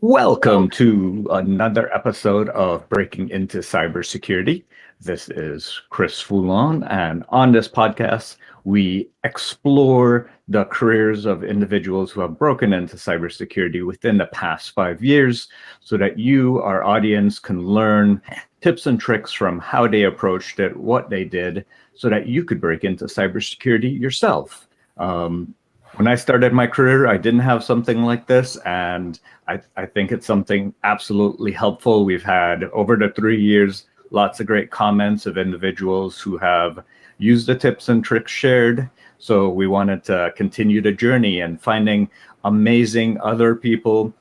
Welcome to another episode of Breaking Into Cybersecurity. This is Chris Foulon, and on this podcast, we explore the careers of individuals who have broken into cybersecurity within the past 5 years so that you, our audience, can learn tips and tricks from how they approached it, what they did, so that you could break into cybersecurity yourself. When I started my career, I didn't have something like this, and I think it's something absolutely helpful. We've had, over the 3 years, lots of great comments of individuals who have used the tips and tricks shared. So we wanted to continue the journey and finding amazing other people.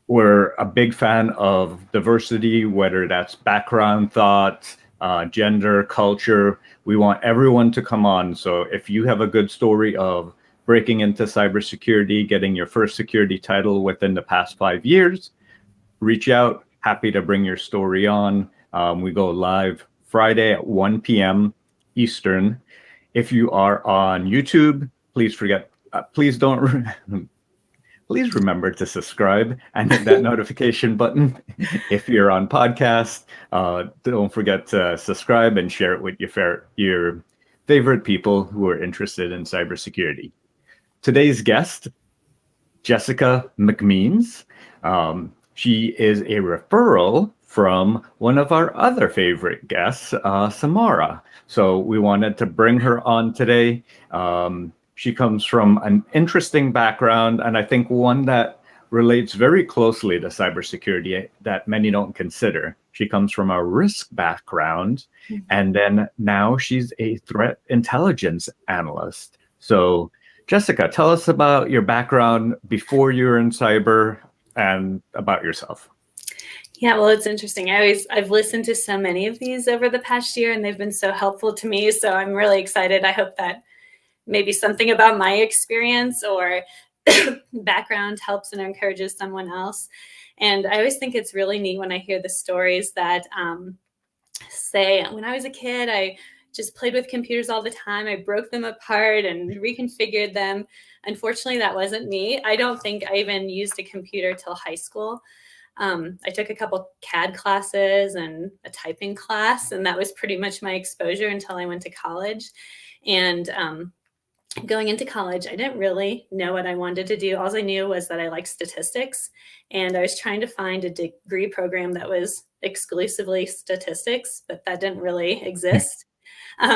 We're a big fan of diversity, whether that's background, thought, gender, culture. We want everyone to come on. So if you have a good story of breaking into cybersecurity, getting your first security title within the past 5 years, reach out. Happy to bring your story on. We go live Friday at 1 p.m. Eastern. If you are on YouTube, please remember to subscribe and hit that notification button. If you're on podcast, don't forget to subscribe and share it with your favorite people who are interested in cybersecurity. Today's guest, Jessica McMeans. She is a referral from one of our other favorite guests, Samara. So we wanted to bring her on today. She comes from an interesting background, and I think one that relates very closely to cybersecurity that many don't consider. She comes from a risk background, and then now she's a threat intelligence analyst. So, Jessica, tell us about your background before you were in cyber and about yourself. Yeah, well, it's interesting. I've listened to so many of these over the past year, and they've been so helpful to me. So I'm really excited. I hope that maybe something about my experience or background helps and encourages someone else. And I always think it's really neat when I hear the stories that say, when I was a kid, I just played with computers all the time. I broke them apart and reconfigured them. Unfortunately, that wasn't me. I don't think I even used a computer till high school. I took a couple CAD classes and a typing class, and that was pretty much my exposure until I went to college. And going into college, I didn't really know what I wanted to do. All I knew was that I liked statistics, and I was trying to find a degree program that was exclusively statistics, but that didn't really exist.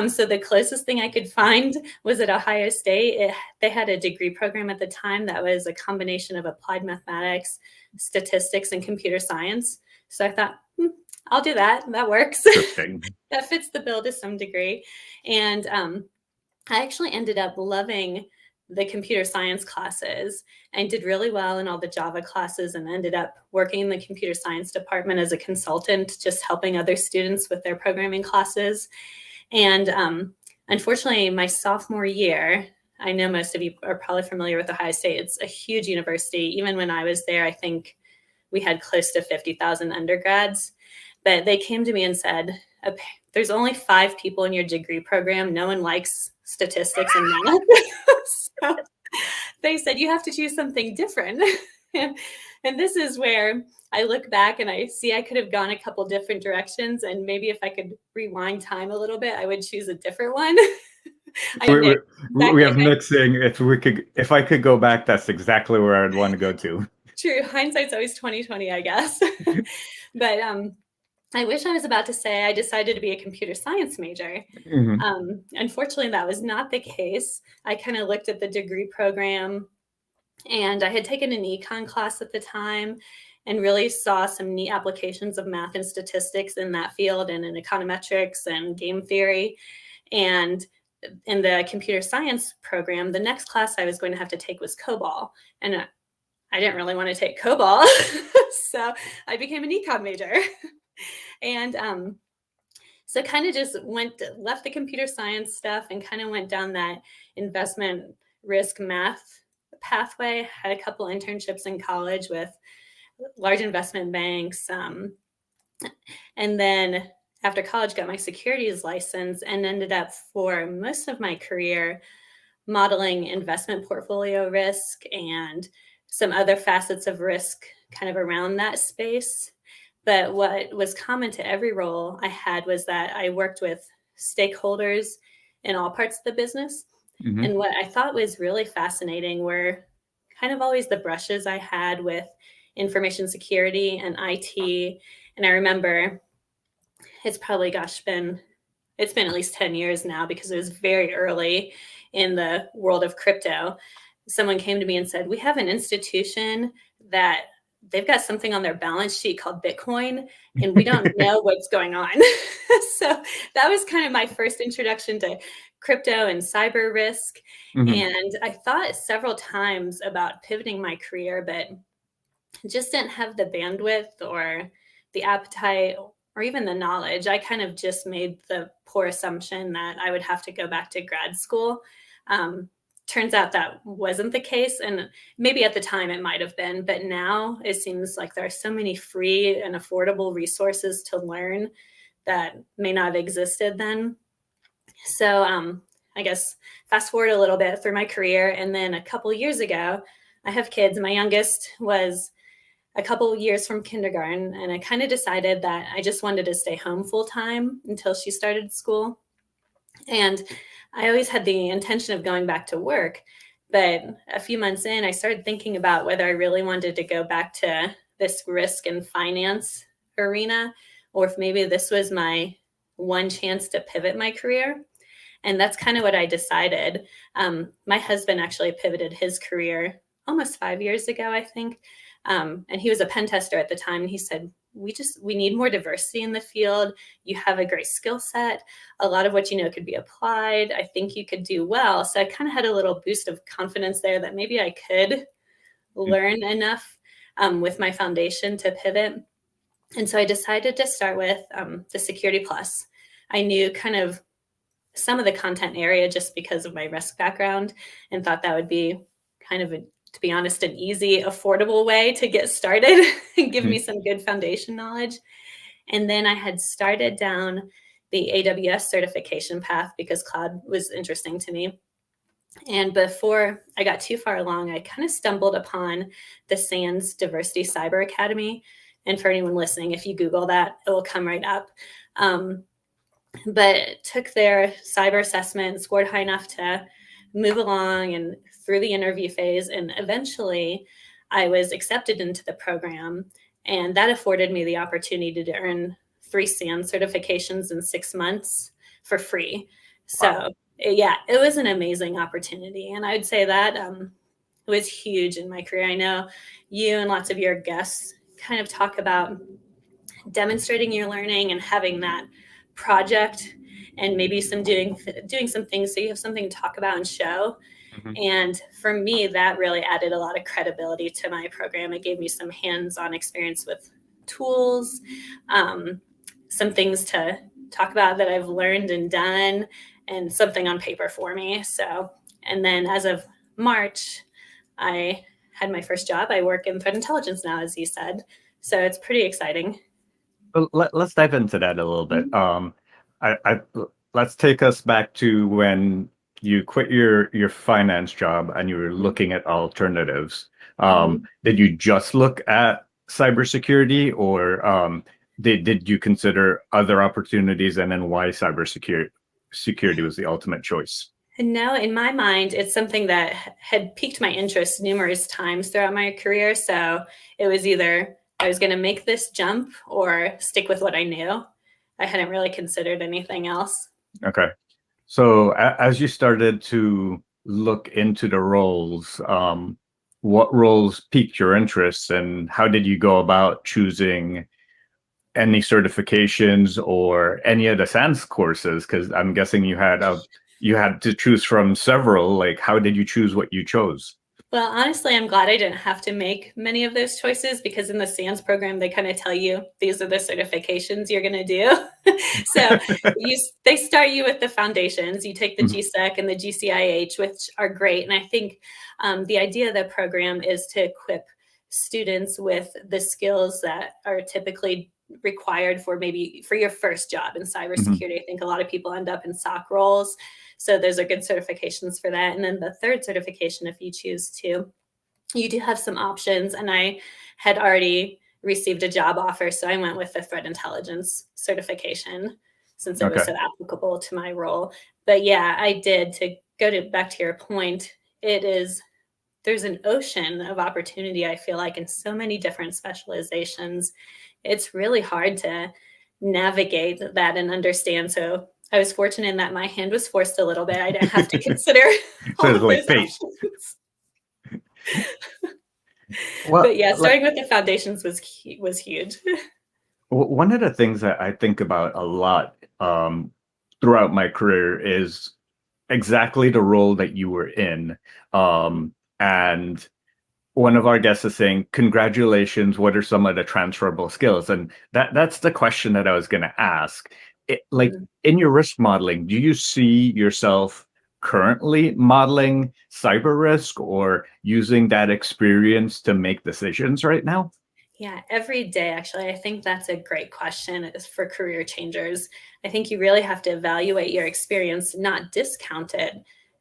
So the closest thing I could find was at Ohio State. They had a degree program at the time that was a combination of applied mathematics, statistics, and computer science. So I thought, I'll do that. That works. That fits the bill to some degree. And I actually ended up loving the computer science classes and did really well in all the Java classes, and ended up working in the computer science department as a consultant, just helping other students with their programming classes. And unfortunately, my sophomore year, I know most of you are probably familiar with Ohio State. It's a huge university. Even when I was there, I think we had close to 50,000 undergrads. But they came to me and said, there's only 5 people in your degree program. No one likes statistics and math. So they said, you have to choose something different. And this is where I look back and I see I could have gone a couple different directions. And maybe if I could rewind time a little bit, I would choose a different one. We have mixing. If I could go back, that's exactly where I'd want to go to. True. Hindsight's always 20/20, I guess. But I wish I was about to say I decided to be a computer science major. Unfortunately, that was not the case. I kind of looked at the degree program, and I had taken an econ class at the time and really saw some neat applications of math and statistics in that field, and in econometrics and game theory. And in the computer science program, the next class I was going to have to take was COBOL. And I didn't really want to take COBOL. So I became an econ major. And So kind of just left the computer science stuff and kind of went down that investment risk math pathway. Had a couple internships in college with large investment banks. And then after college, got my securities license and ended up for most of my career modeling investment portfolio risk and some other facets of risk kind of around that space. But what was common to every role I had was that I worked with stakeholders in all parts of the business. Mm-hmm. And what I thought was really fascinating were kind of always the brushes I had with information security and IT. And I remember it's probably, it's been at least 10 years now because it was very early in the world of crypto. Someone came to me and said, we have an institution that they've got something on their balance sheet called Bitcoin, and we don't know what's going on. So that was kind of my first introduction to crypto and cyber risk. Mm-hmm. And I thought several times about pivoting my career, but just didn't have the bandwidth or the appetite or even the knowledge. I kind of just made the poor assumption that I would have to go back to grad school. Turns out that wasn't the case. And maybe at the time it might have been, but now it seems like there are so many free and affordable resources to learn that may not have existed then. So I guess fast forward a little bit through my career. And then a couple years ago, I have kids. My youngest was a couple of years from kindergarten, and I kind of decided that I just wanted to stay home full time until she started school. And I always had the intention of going back to work, but a few months in, I started thinking about whether I really wanted to go back to this risk and finance arena, or if maybe this was my one chance to pivot my career. And that's kind of what I decided. My husband actually pivoted his career almost 5 years ago, I think. And he was a pen tester at the time. And he said, we need more diversity in the field. You have a great skill set. A lot of what you know could be applied. I think you could do well. So I kind of had a little boost of confidence there that maybe I could learn enough with my foundation to pivot. And so I decided to start with the Security Plus. I knew kind of some of the content area just because of my risk background and thought that would be kind of to be honest, an easy, affordable way to get started and give me some good foundation knowledge. And then I had started down the AWS certification path because cloud was interesting to me. And before I got too far along, I kind of stumbled upon the SANS Diversity Cyber Academy. And for anyone listening, if you Google that, it will come right up. But took their cyber assessment, scored high enough to move along and through the interview phase. And eventually I was accepted into the program. And that afforded me the opportunity to earn 3 SANS certifications in 6 months for free. So wow. Yeah, it was an amazing opportunity. And I would say that it was huge in my career. I know you and lots of your guests kind of talk about demonstrating your learning and having that project and maybe doing some things so you have something to talk about and show. Mm-hmm. And for me, that really added a lot of credibility to my program. It gave me some hands-on experience with tools, some things to talk about that I've learned and done, and something on paper for me. So, and then as of March, I had my first job. I work in threat intelligence now, as you said. So it's pretty exciting. Well, let's dive into that a little bit. Let's take us back to when you quit your finance job and you were looking at alternatives. Did you just look at cybersecurity, or did you consider other opportunities, and then why cybersecurity was the ultimate choice? No, in my mind, it's something that had piqued my interest numerous times throughout my career. So it was either I was going to make this jump or stick with what I knew. I hadn't really considered anything else. Okay. So as you started to look into the roles, what roles piqued your interest, and how did you go about choosing any certifications or any of the SANS courses? Because I'm guessing you had to choose from several. Like, how did you choose what you chose? Well, honestly, I'm glad I didn't have to make many of those choices, because in the SANS program, they kind of tell you these are the certifications you're going to do. So they start you with the foundations. You take the Mhm. GSEC and the GCIH, which are great. And I think the idea of the program is to equip students with the skills that are typically required for your first job in Mhm. cybersecurity. I think a lot of people end up in SOC roles. So those are good certifications for that. And then the third certification, if you choose to, you do have some options. And I had already received a job offer, so I went with the threat intelligence certification since it was Okay. so applicable to my role. But yeah, I did, to back to your point, there's an ocean of opportunity, I feel like, in so many different specializations. It's really hard to navigate that and understand. So I was fortunate in that my hand was forced a little bit. I didn't have to consider So all it's of like those fate. options. Well, But yeah, like starting with the foundations was huge. one of the things that I think about a lot throughout my career is exactly the role that you were in. And one of our guests is saying, "Congratulations, what are some of the transferable skills?" And that's the question that I was going to ask. Like in your risk modeling, do you see yourself currently modeling cyber risk or using that experience to make decisions right now? Yeah, every day, actually. I think that's a great question, is for career changers. I think you really have to evaluate your experience, not discount it,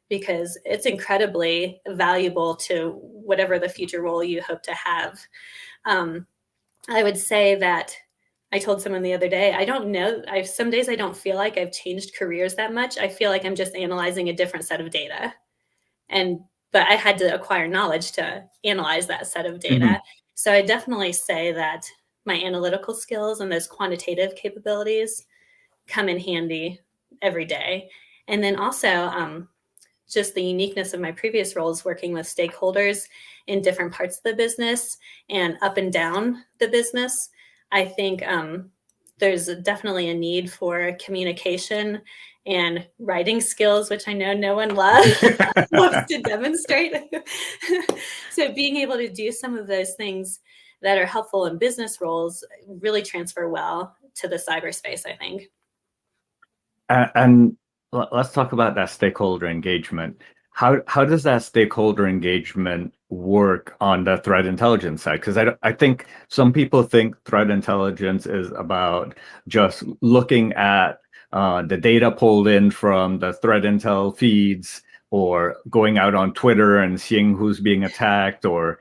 because it's incredibly valuable to whatever the future role you hope to have. Um, I would say that I told someone the other day, I don't know. Some days I don't feel like I've changed careers that much. I feel like I'm just analyzing a different set of data. But I had to acquire knowledge to analyze that set of Mhm. data. So I definitely say that my analytical skills and those quantitative capabilities come in handy every day. And then also, just the uniqueness of my previous roles, working with stakeholders in different parts of the business and up and down the business. I think there's definitely a need for communication and writing skills, which I know no one loves to demonstrate. So being able to do some of those things that are helpful in business roles really transfer well to the cyberspace, I think. And let's talk about that stakeholder engagement. How does that stakeholder engagement work on the threat intelligence side? Because I think some people think threat intelligence is about just looking at the data pulled in from the threat intel feeds, or going out on Twitter and seeing who's being attacked, or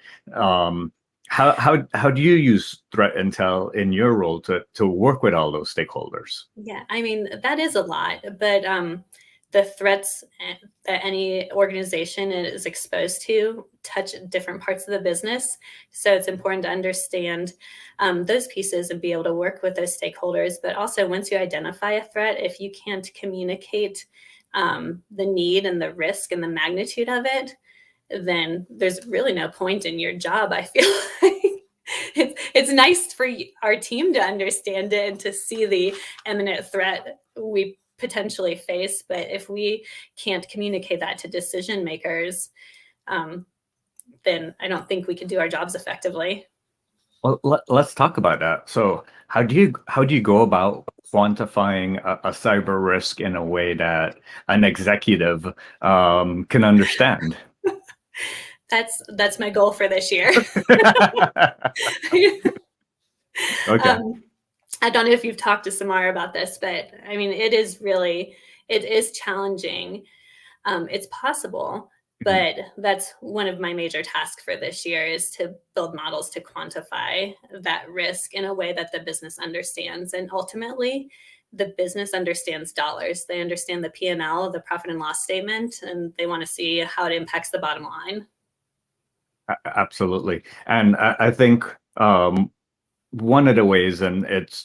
how do you use threat intel in your role to work with all those stakeholders? Yeah, I mean, that is a lot, but the threats that any organization is exposed to touch different parts of the business. So it's important to understand those pieces and be able to work with those stakeholders. But also, once you identify a threat, if you can't communicate the need and the risk and the magnitude of it, then there's really no point in your job, I feel like. It's nice for our team to understand it and to see the imminent threat we potentially face, but if we can't communicate that to decision makers, then I don't think we can do our jobs effectively. Well, let's talk about that. So, how do you go about quantifying a cyber risk in a way that an executive can understand? That's my goal for this year. Okay. um, I don't know if you've talked to Samara about this, but I mean, it is challenging. It's possible, Mhm. but that's one of my major tasks for this year, is to build models to quantify that risk in a way that the business understands. And ultimately, the business understands dollars. They understand the P&L, the profit and loss statement, and they want to see how it impacts the bottom line. Absolutely. And I think one of the ways, and it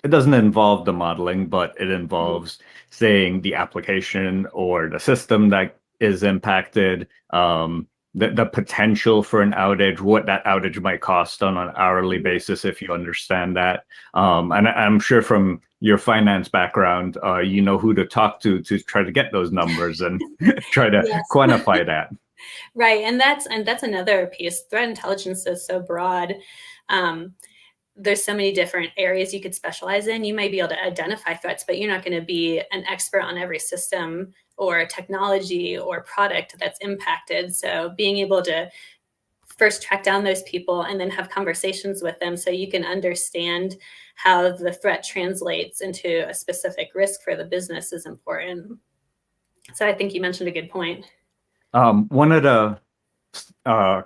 doesn't involve the modeling, but it Mhm. involves saying the application or the system that is impacted, the potential for an outage, what that outage might cost on an hourly basis, if you understand that. And I'm sure from your finance background, you know who to talk to try to get those numbers and try to Yes. quantify that. Right. And that's another piece. Threat intelligence is so broad. There's so many different areas you could specialize in. You may be able to identify threats, but you're not going to be an expert on every system or technology or product that's impacted. So being able to first track down those people and then have conversations with them so you can understand how the threat translates into a specific risk for the business is important. So I think you mentioned a good point. One of the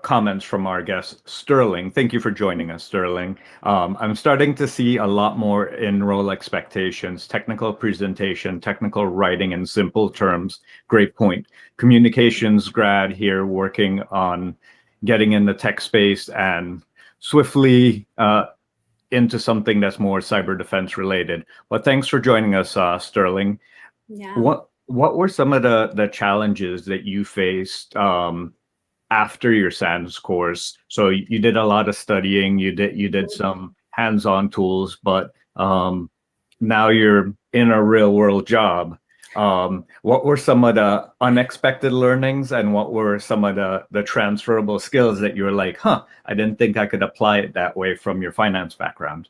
comments from our guest, Sterling. Thank you for joining us, Sterling. I'm starting to see a lot more in-role expectations, technical presentation, technical writing in simple terms. Great point. Communications grad here working on getting in the tech space and swiftly into something that's more cyber defense related. But thanks for joining us, Sterling. Yeah. What were some of the challenges that you faced after your SANS course? So you did a lot of studying, you did some hands-on tools, but now you're in a real world job. What were some of the unexpected learnings, and what were some of the transferable skills that you were like, huh, I didn't think I could apply it that way from your finance background?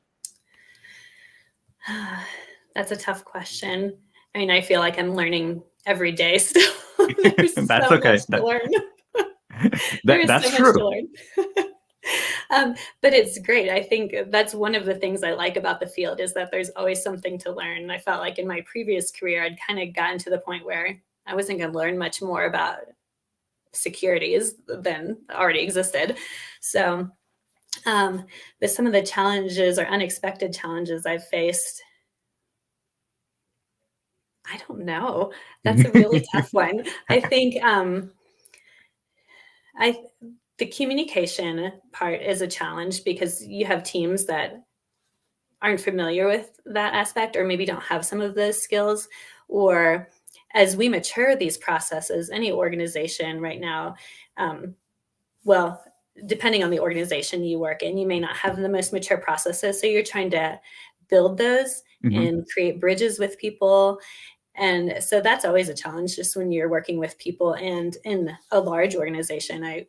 That's a tough question. I mean, I feel like I'm learning every day still. There's That's so okay. much to learn. There is That's so much to true. learn. But it's great. I think that's one of the things I like about the field is that there's always something to learn. I felt like in my previous career, I'd kind of gotten to the point where I wasn't going to learn much more about securities than already existed. So, but some of the challenges or unexpected challenges I've faced, I don't know. That's a really tough one. I think the communication part is a challenge because you have teams that aren't familiar with that aspect or maybe don't have some of those skills. Or as we mature these processes, any organization right now, well, depending on the organization you work in, you may not have the most mature processes. So you're trying to build those and create bridges with people. And so that's always a challenge just when you're working with people. And in a large organization, I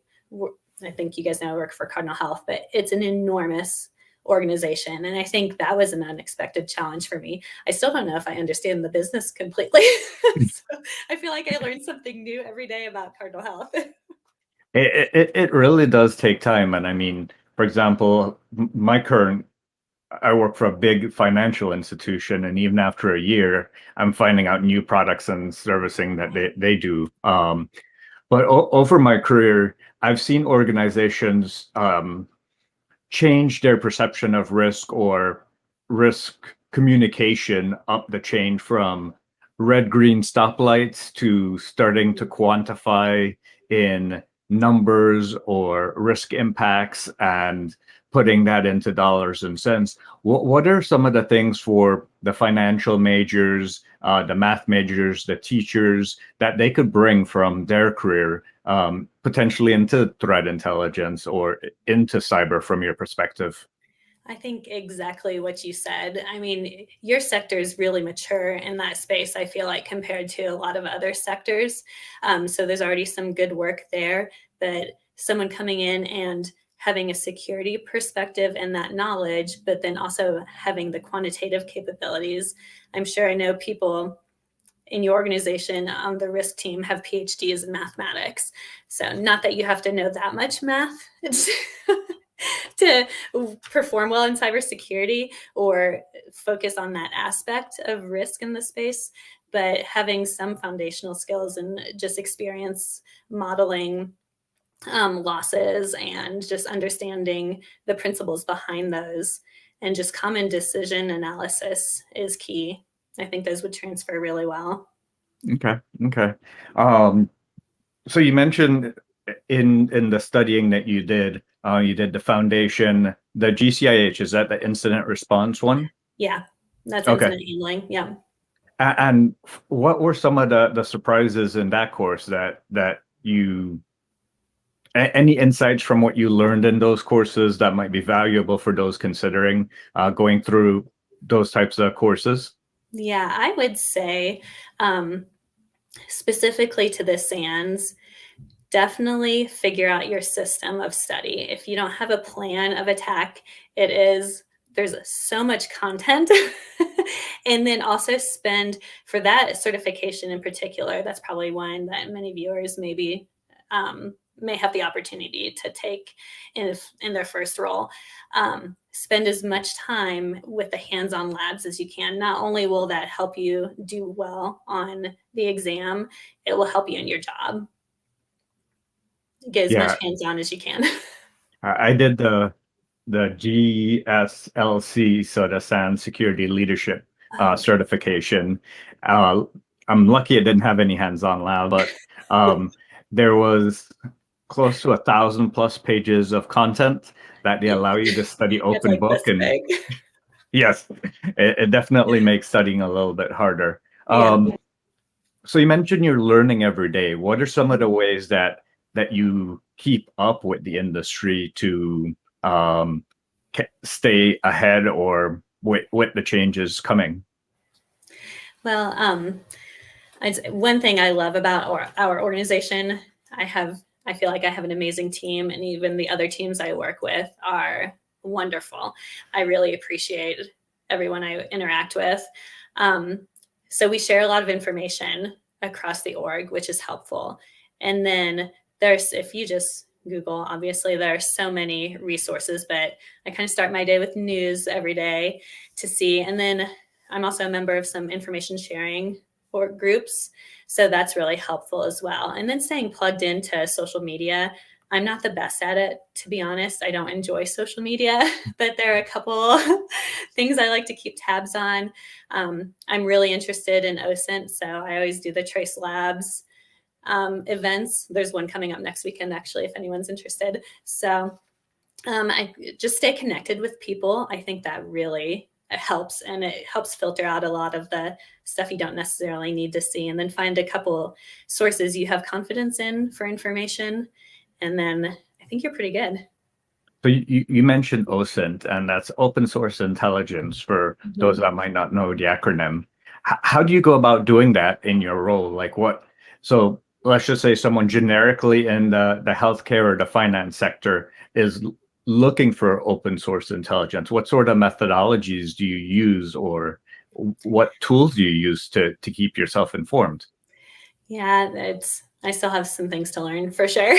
think you guys know I work for Cardinal Health, but it's an enormous organization. And I think that was an unexpected challenge for me. I still don't know if I understand the business completely. So I feel like I learned something new every day about Cardinal Health. It really does take time. And I mean, for example, I work for a big financial institution, and even after a year, I'm finding out new products and servicing that they do. But over my career, I've seen organizations change their perception of risk or risk communication up the chain from red-green stoplights to starting to quantify in numbers or risk impacts and putting that into dollars and cents. What are some of the things for the financial majors, the math majors, the teachers that they could bring from their career potentially into threat intelligence or into cyber from your perspective? I think exactly what you said. I mean, your sector is really mature in that space, I feel like, compared to a lot of other sectors. So there's already some good work there, but someone coming in and having a security perspective and that knowledge, but then also having the quantitative capabilities. I'm sure I know people in your organization on the risk team have PhDs in mathematics. So not that you have to know that much math to perform well in cybersecurity or focus on that aspect of risk in the space, but having some foundational skills and just experience modeling losses and just understanding the principles behind those and just common decision analysis is key. I think those would transfer really well. Okay. So you mentioned in the studying that you did the foundation, the GCIH, is that the incident response one? Yeah, that's Okay. incident handling. Yeah. And what were some of the surprises in that course that you any insights from what you learned in those courses that might be valuable for those considering going through those types of courses? Yeah, I would say specifically to the SANS, definitely figure out your system of study. If you don't have a plan of attack, there's so much content. And then also spend for that certification in particular. That's probably one that many viewers maybe may have the opportunity to take in their first role. Spend as much time with the hands-on labs as you can. Not only will that help you do well on the exam, it will help you in your job. Get as much Yeah, hands-on as you can. I did the GSLC, so the SAN Security Leadership certification. I'm lucky it didn't have any hands-on lab, but there was close to 1,000+ pages of content that they allow you to study It's open like book. this And big. yes, it definitely makes studying a little bit harder. Yeah. So you mentioned you're learning every day. What are some of the ways that you keep up with the industry to stay ahead or with the changes coming? Well, one thing I love about our organization, I feel like I have an amazing team, and even the other teams I work with are wonderful. I really appreciate everyone I interact with. So we share a lot of information across the org, which is helpful. And then if you just Google, obviously there are so many resources, but I kind of start my day with news every day to see. And then I'm also a member of some information sharing or groups. So that's really helpful as well. And then staying plugged into social media. I'm not the best at it, to be honest. I don't enjoy social media, but there are a couple things I like to keep tabs on. I'm really interested in OSINT, so I always do the Trace Labs events. There's one coming up next weekend, actually, if anyone's interested. So I just stay connected with people. I think that really helps, and it helps filter out a lot of the stuff you don't necessarily need to see, and then find a couple sources you have confidence in for information, and then I think you're pretty good. So you mentioned OSINT, and that's open source intelligence for those that might not know the acronym. How do you go about doing that in your role? Like what? So let's just say someone generically in the healthcare or the finance sector is looking for open source intelligence. What sort of methodologies do you use, or what tools do you use to keep yourself informed? Yeah, I still have some things to learn for sure.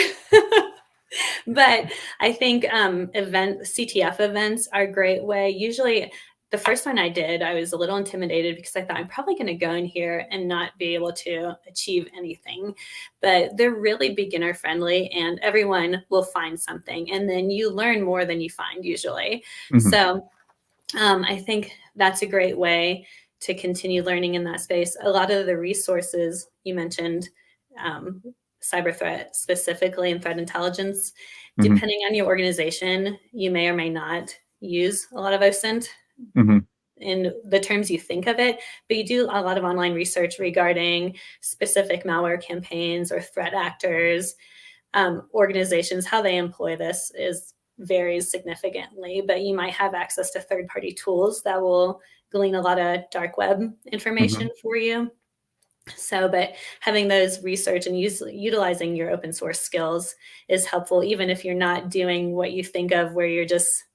But I think CTF events are a great way. Usually the first one I did, I was a little intimidated because I thought I'm probably going to go in here and not be able to achieve anything. But they're really beginner friendly, and everyone will find something. And then you learn more than you find usually. Mhm. So I think that's a great way to continue learning in that space. A lot of the resources you mentioned, cyber threat specifically and threat intelligence, Mhm. depending on your organization, you may or may not use a lot of OSINT Mhm. in the terms you think of it, but you do a lot of online research regarding specific malware campaigns or threat actors. Organizations, how they employ this varies significantly, but you might have access to third-party tools that will glean a lot of dark web information Mhm. for you. So, but having those research and utilizing your open source skills is helpful, even if you're not doing what you think of where you're just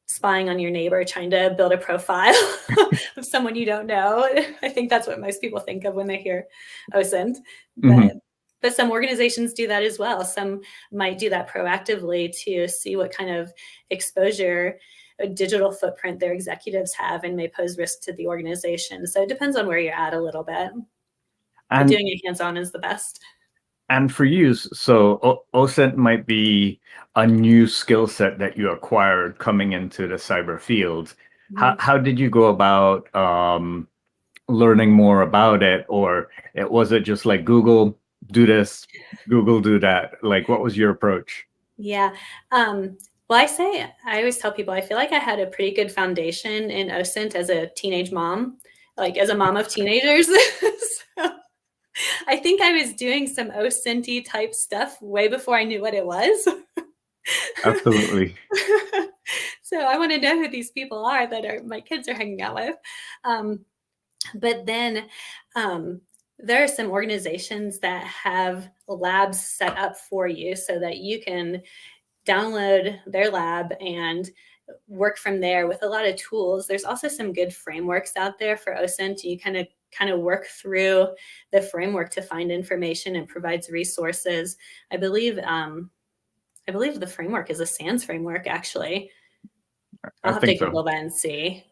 spying on your neighbor, trying to build a profile of someone you don't know. I think that's what most people think of when they hear OSINT. Mhm. But some organizations do that as well. Some might do that proactively to see what kind of exposure, a digital footprint their executives have, and may pose risk to the organization. So it depends on where you're at a little bit. But And doing it hands-on is the best. for you, so OSINT might be a new skill set that you acquired coming into the cyber field. How did you go about learning more about it, or was it just like Google do this, Google do that? Like, what was your approach? Yeah. Well, I always tell people I feel like I had a pretty good foundation in OSINT as a teenage mom, like as a mom of teenagers. So I think I was doing some OSINT-y type stuff way before I knew what it was. Absolutely. So I want to know who these people are that my kids are hanging out with. But then there are some organizations that have labs set up for you so that you can download their lab and work from there with a lot of tools. There's also some good frameworks out there for OSINT. You kind of work through the framework to find information and provides resources. I believe the framework is a SANS framework, actually. I I'll have to think so. Google that and see.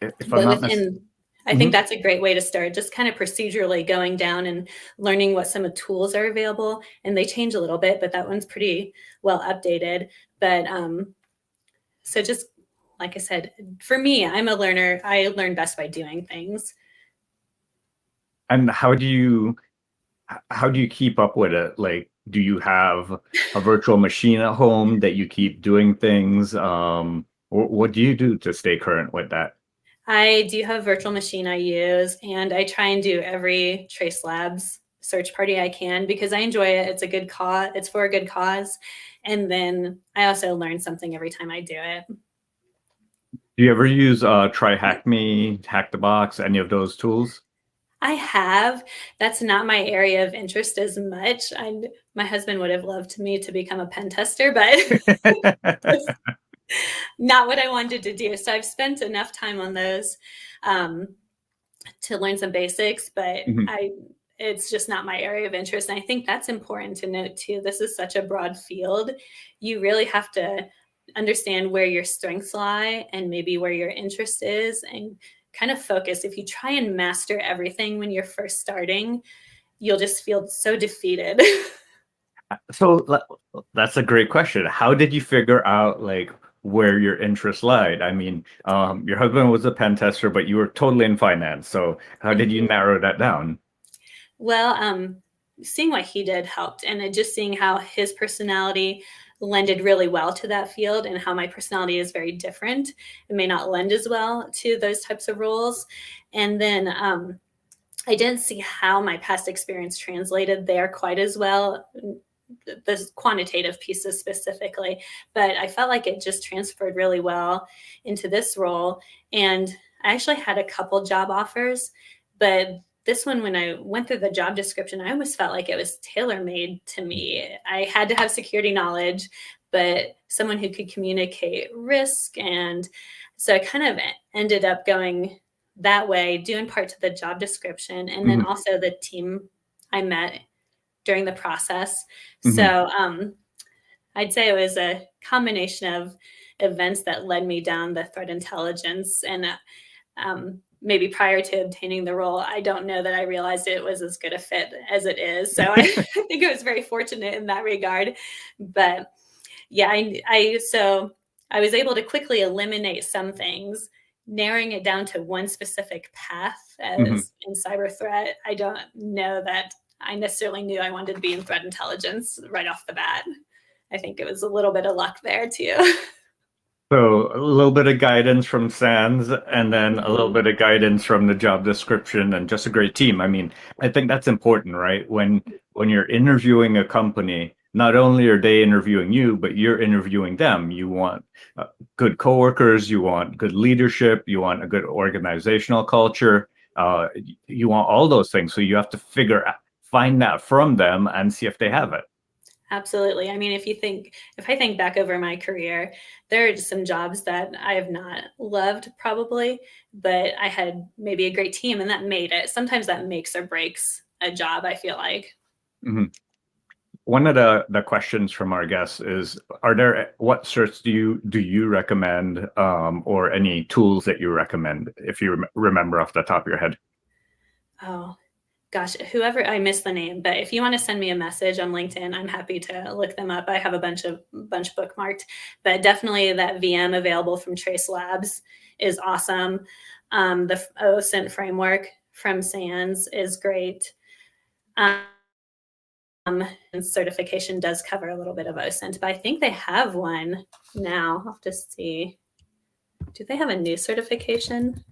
If I'm But not mistaken. I think that's a great way to start, just kind of procedurally going down and learning what some of the tools are available. And they change a little bit, but that one's pretty well updated. But so just like I said, for me, I'm a learner. I learn best by doing things. And how do you keep up with it? Like, do you have a virtual machine at home that you keep doing things? What do you do to stay current with that? I do have a virtual machine I use, and I try and do every Trace Labs search party I can because I enjoy it. It's a good cause. It's for a good cause. And then I also learn something every time I do it. Do you ever use Try Hack Me, Hack the Box, any of those tools? I have. That's not my area of interest as much. My husband would have loved me to become a pen tester, but not what I wanted to do. So I've spent enough time on those to learn some basics, but it's just not my area of interest. And I think that's important to note too. This is such a broad field. You really have to understand where your strengths lie and maybe where your interest is and kind of focus. If you try and master everything when you're first starting, you'll just feel so defeated. So that's a great question. How did you figure out like where your interest lied? I mean, your husband was a pen tester, but you were totally in finance. So how did you narrow that down? Well, seeing what he did helped, and just seeing how his personality lended really well to that field and how my personality is very different. It may not lend as well to those types of roles. And then I didn't see how my past experience translated there quite as well, the quantitative pieces specifically, but I felt like it just transferred really well into this role. And I actually had a couple job offers, but this one, when I went through the job description, I almost felt like it was tailor-made to me. I had to have security knowledge, but someone who could communicate risk. And so I kind of ended up going that way, due in part to the job description and then also the team I met during the process. So I'd say it was a combination of events that led me down the threat intelligence. And maybe prior to obtaining the role, I don't know that I realized it was as good a fit as it is. So I think I was very fortunate in that regard. But yeah, so I was able to quickly eliminate some things, narrowing it down to one specific path as in cyber threat. I don't know that I necessarily knew I wanted to be in threat intelligence right off the bat. I think it was a little bit of luck there too. So a little bit of guidance from SANS and then a little bit of guidance from the job description and just a great team. I mean, I think that's important, right? When you're interviewing a company, not only are they interviewing you, but you're interviewing them. You want good coworkers, you want good leadership, you want a good organizational culture, you want all those things. So you have to find that from them and see if they have it. Absolutely. I mean, if I think back over my career, there are some jobs that I have not loved probably, but I had maybe a great team and that made it. Sometimes that makes or breaks a job, I feel like. One of the questions from our guests is, what certs do you recommend, or any tools that you recommend, if you remember off the top of your head? Oh, gosh, whoever, I missed the name, but if you want to send me a message on LinkedIn, I'm happy to look them up. I have a bunch bookmarked, but definitely that VM available from Trace Labs is awesome. The OSINT framework from SANS is great. And certification does cover a little bit of OSINT, but I think they have one now. I'll have to see. Do they have a new certification?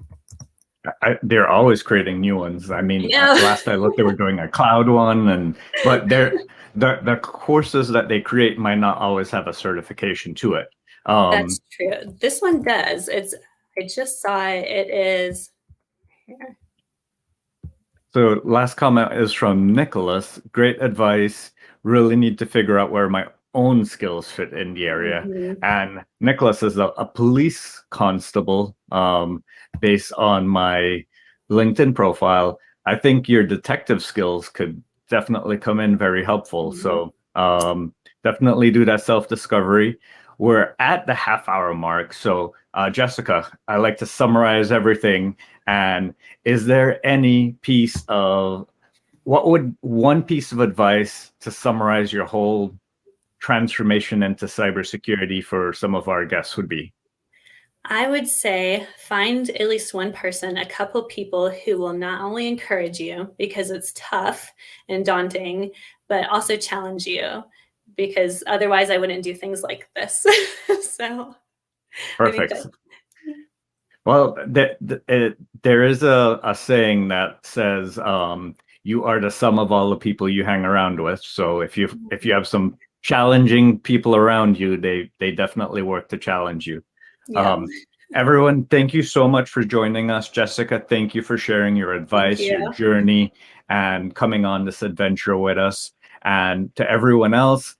They're always creating new ones. I mean, last I looked, they were doing a cloud one, but the courses that they create might not always have a certification to it. That's true. This one does. I just saw it. It is here. So last comment is from Nicholas. Great advice. Really need to figure out where my own skills fit in the area. Mhm. And Nicholas is a police constable, based on my LinkedIn profile. I think your detective skills could definitely come in very helpful. Mhm. So definitely do that self-discovery. We're at the half-hour mark. So Jessica, I like to summarize everything. And is there any piece of what would one piece of advice to summarize your whole transformation into cybersecurity for some of our guests would be? I would say find at least one person, a couple people who will not only encourage you because it's tough and daunting, but also challenge you, because otherwise I wouldn't do things like this. So I think that. Perfect. Well, there is a saying that says, "You are the sum of all the people you hang around with." So if you have some challenging people around you, they definitely work to challenge you. Yeah. Um, Everyone, thank you so much for joining us. Jessica, thank you for sharing your Thank advice, you. your journey, and coming on this adventure with us. And to everyone else,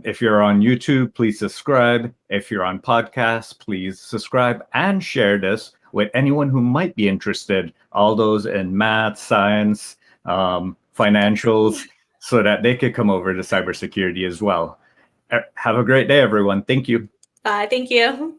if you're on YouTube, please subscribe. If you're on podcasts, please subscribe and share this with anyone who might be interested, all those in math, science, financials, so that they could come over to cybersecurity as well. Have a great day, everyone. Thank you. Bye. Thank you.